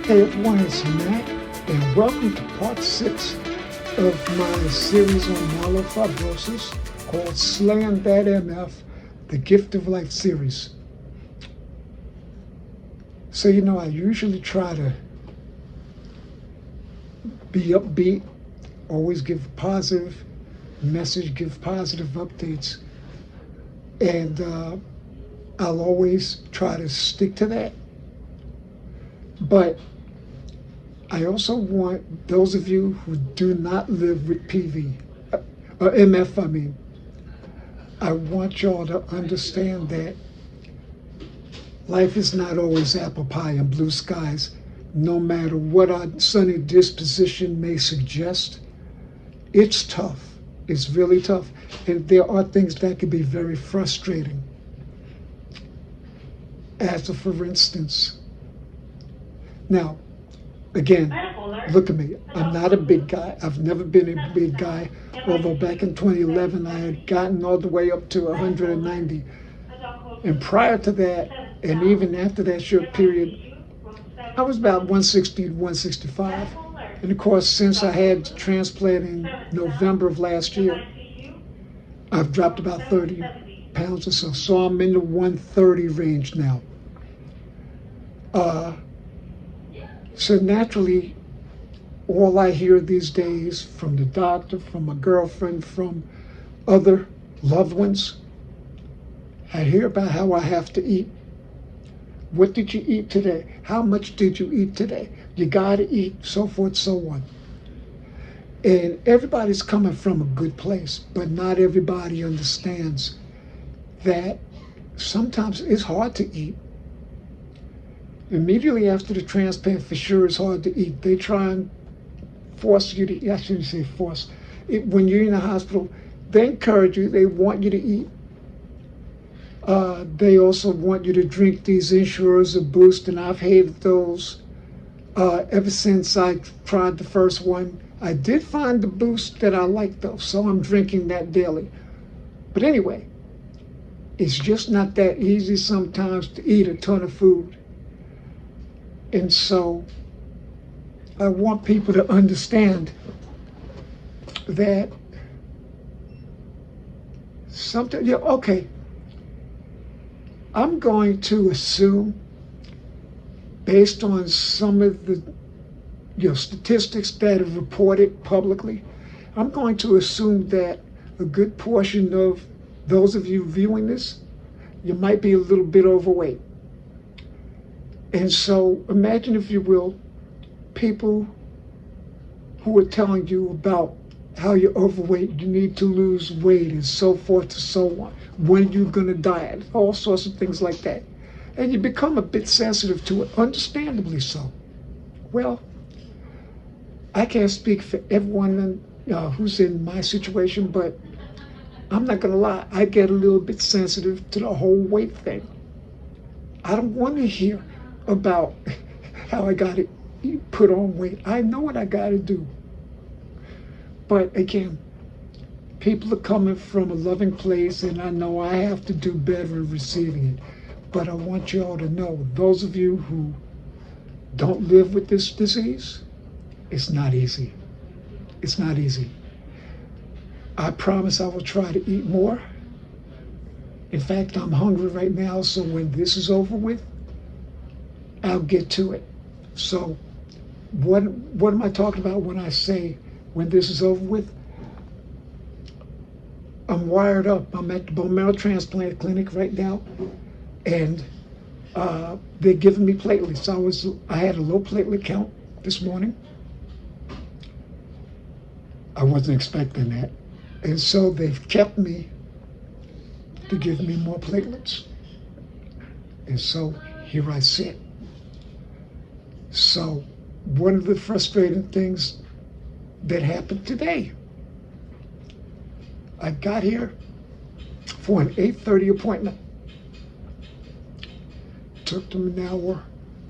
Hey everyone, it's Matt, and welcome to part 6 of my series on myelofibrosis called Slayin That MF, the Gift of Life series. So, I usually try to be upbeat, always give a positive message, give positive updates, and I'll always try to stick to that. But I also want those of you who do not live with or MF, I want y'all to understand that life is not always apple pie and blue skies. No matter what our sunny disposition may suggest, it's tough. It's really tough. And there are things that can be very frustrating. As for instance, now, again, look at me. I'm not a big guy. I've never been a big guy, although back in 2011 I had gotten all the way up to 190. And prior to that, and even after that short period, I was about 160 to 165. And of course, since I had the transplant in November of last year, I've dropped about 30 pounds or so. So I'm in the 130 range now. So naturally, all I hear these days from the doctor, from my girlfriend, from other loved ones, I hear about how I have to eat. What did you eat today? How much did you eat today? You gotta eat, so forth, so on. And everybody's coming from a good place, but not everybody understands that sometimes it's hard to eat. Immediately after the transplant, for sure, it's hard to eat. They try and force you to eat. I shouldn't say force. When you're in the hospital, they encourage you. They want you to eat. They also want you to drink these Ensures or Boost, and I've hated those ever since I tried the first one. I did find the Boost that I like, though, so I'm drinking that daily. But anyway, it's just not that easy sometimes to eat a ton of food. And so I want people to understand that something, okay, I'm going to assume, based on some of the statistics that are reported publicly, I'm going to assume that a good portion of those of you viewing this, you might be a little bit overweight. And so imagine, if you will, people who are telling you about how you're overweight, you need to lose weight, and so forth and so on. When you're going to diet, all sorts of things like that. And you become a bit sensitive to it, understandably so. Well, I can't speak for everyone who's in my situation, but I'm not going to lie, I get a little bit sensitive to the whole weight thing. I don't want to hear about how I got to put on weight. I know what I got to do. But again, people are coming from a loving place, and I know I have to do better in receiving it. But I want you all to know, those of you who don't live with this disease, it's not easy. It's not easy. I promise I will try to eat more. In fact, I'm hungry right now, so when this is over with, I'll get to it. So what am I talking about when I say when this is over with? I'm wired up. I'm at the bone marrow transplant clinic right now, and they're giving me platelets. I had a low platelet count this morning. I wasn't expecting that. And so they've kept me to give me more platelets. And so here I sit. So one of the frustrating things that happened today, I got here for an 8:30 appointment. Took them an hour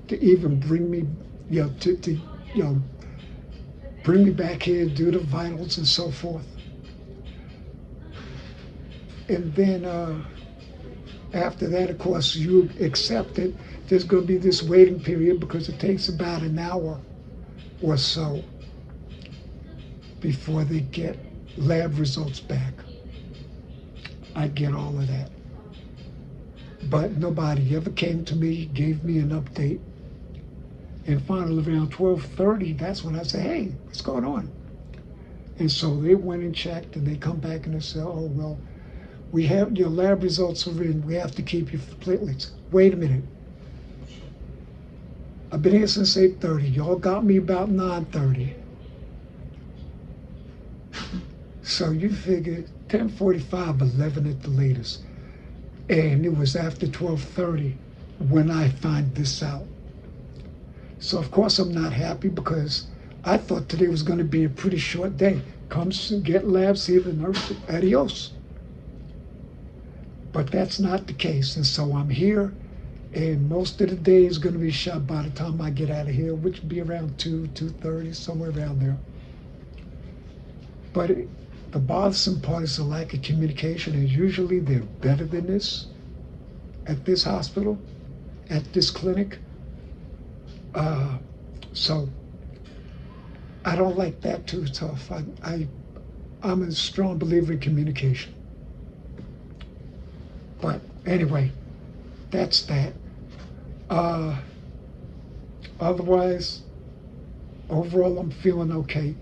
to even bring me, bring me back here, do the vitals and so forth. And then After that, of course, you accept it. There's going to be this waiting period because it takes about an hour or so before they get lab results back. I get all of that. But nobody ever came to me, gave me an update. And finally, around 12:30, that's when I said, hey, what's going on? And so they went and checked, and they come back and they said, oh, well, we have your lab results are in. We have to keep your platelets. Wait a minute. I've been here since 8:30. Y'all got me about 9:30. So you figure 10:45, 11 at the latest. And it was after 12:30 when I find this out. So of course I'm not happy because I thought today was going to be a pretty short day. Come get labs, see the nurse, adios. But that's not the case. And so I'm here, and most of the day is going to be shot by the time I get out of here, which will be around 2:30, somewhere around there. But the bothersome part is the lack of communication, and usually they're better than this at this hospital, at this clinic. So I don't like that too tough. I'm a strong believer in communication. But anyway, that's that. Otherwise, overall, I'm feeling okay.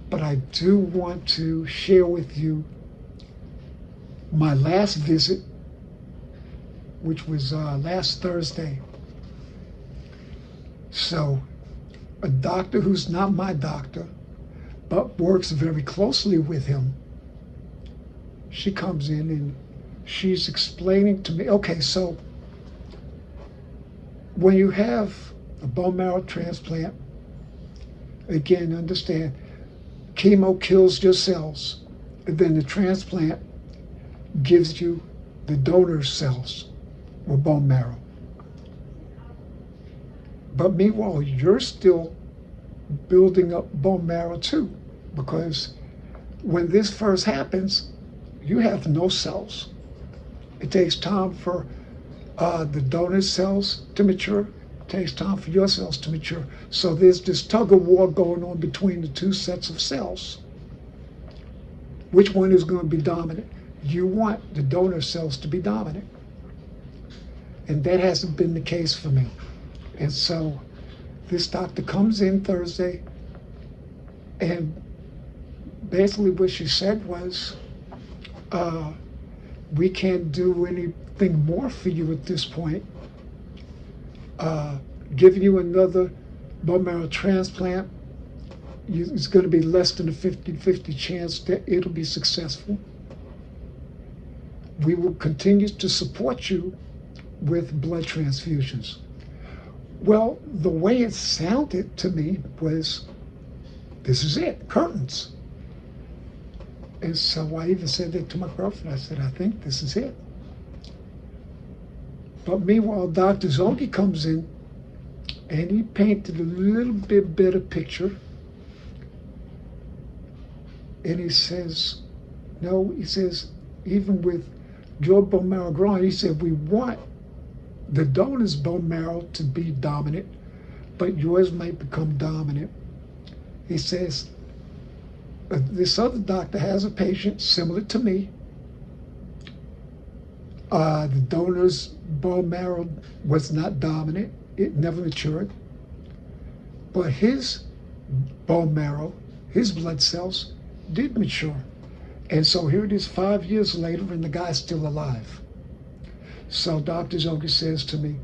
But I do want to share with you my last visit, which was last Thursday. So, a doctor who's not my doctor, but works very closely with him, she comes in and she's explaining to me, okay, so when you have a bone marrow transplant, again, understand, chemo kills your cells, and then the transplant gives you the donor cells or bone marrow. But meanwhile, you're still building up bone marrow too, because when this first happens, you have no cells. It takes time for the donor cells to mature. It takes time for your cells to mature. So there's this tug of war going on between the two sets of cells. Which one is going to be dominant? You want the donor cells to be dominant. And that hasn't been the case for me. And so this doctor comes in Thursday, and basically what she said was, we can't do anything more for you at this point. Giving you another bone marrow transplant, it's going to be less than a 50-50 chance that it'll be successful. We will continue to support you with blood transfusions. Well, the way it sounded to me was, this is it, curtains. And so I even said that to my girlfriend. I said, I think this is it. But meanwhile, Dr. Zongi comes in, and he painted a little bit better picture. And he says, no, he says, even with your bone marrow growing, he said, we want the donor's bone marrow to be dominant, but yours might become dominant. He says, this other doctor has a patient similar to me. The donor's bone marrow was not dominant. It never matured. But his bone marrow, his blood cells, did mature. And so here it is 5 years later, and the guy's still alive. So Dr. Zoga says to me,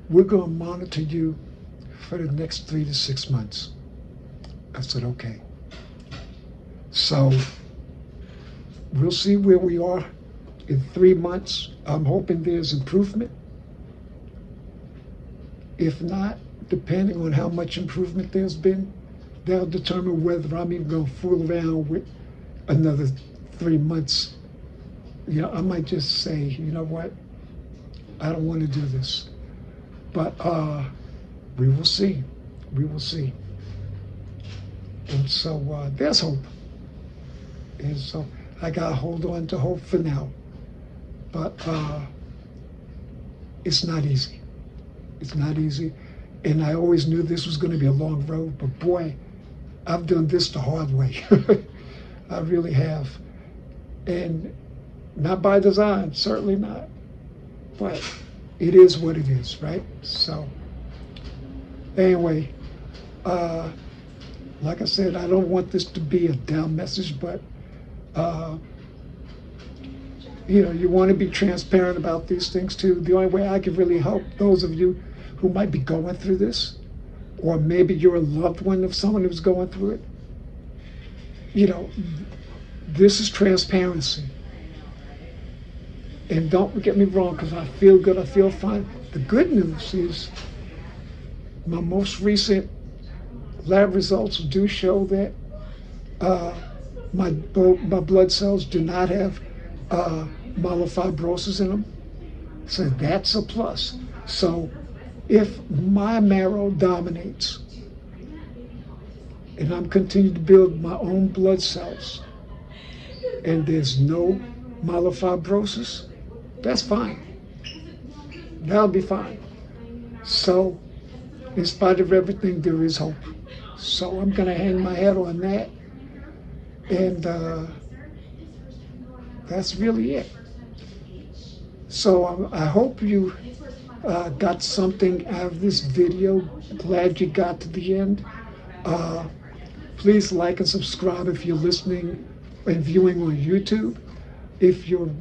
we're going to monitor you for the next 3 to 6 months. I said, okay. So we'll see where we are in 3 months. I'm hoping there's improvement. If not, depending on how much improvement there's been, that'll determine whether I'm even going to fool around with another 3 months. You know, I might just say, you know what, I don't want to do this. But we will see. We will see. And so there's hope. And so I got to hold on to hope for now. But it's not easy. It's not easy. And I always knew this was going to be a long road, but boy, I've done this the hard way. I really have. And not by design, certainly not. But it is what it is, right? So anyway, like I said, I don't want this to be a down message, but you want to be transparent about these things too. The only way I can really help those of you who might be going through this, or maybe you're a loved one of someone who's going through it, this is transparency. And don't get me wrong, because I feel good, I feel fine. The good news is my most recent lab results do show that my blood cells do not have myelofibrosis in them. So that's a plus. So if my marrow dominates and I'm continuing to build my own blood cells and there's no myelofibrosis, that's fine. That'll be fine. So in spite of everything, there is hope. So I'm going to hang my head on that. And that's really it. So I hope you got something out of this video. Glad you got to the end. Please like and subscribe if you're listening and viewing on YouTube. If you're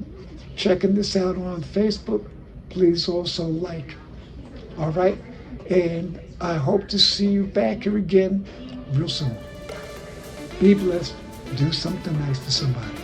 checking this out on Facebook, please also like. All right? And I hope to see you back here again real soon. Be blessed. Do something nice for somebody.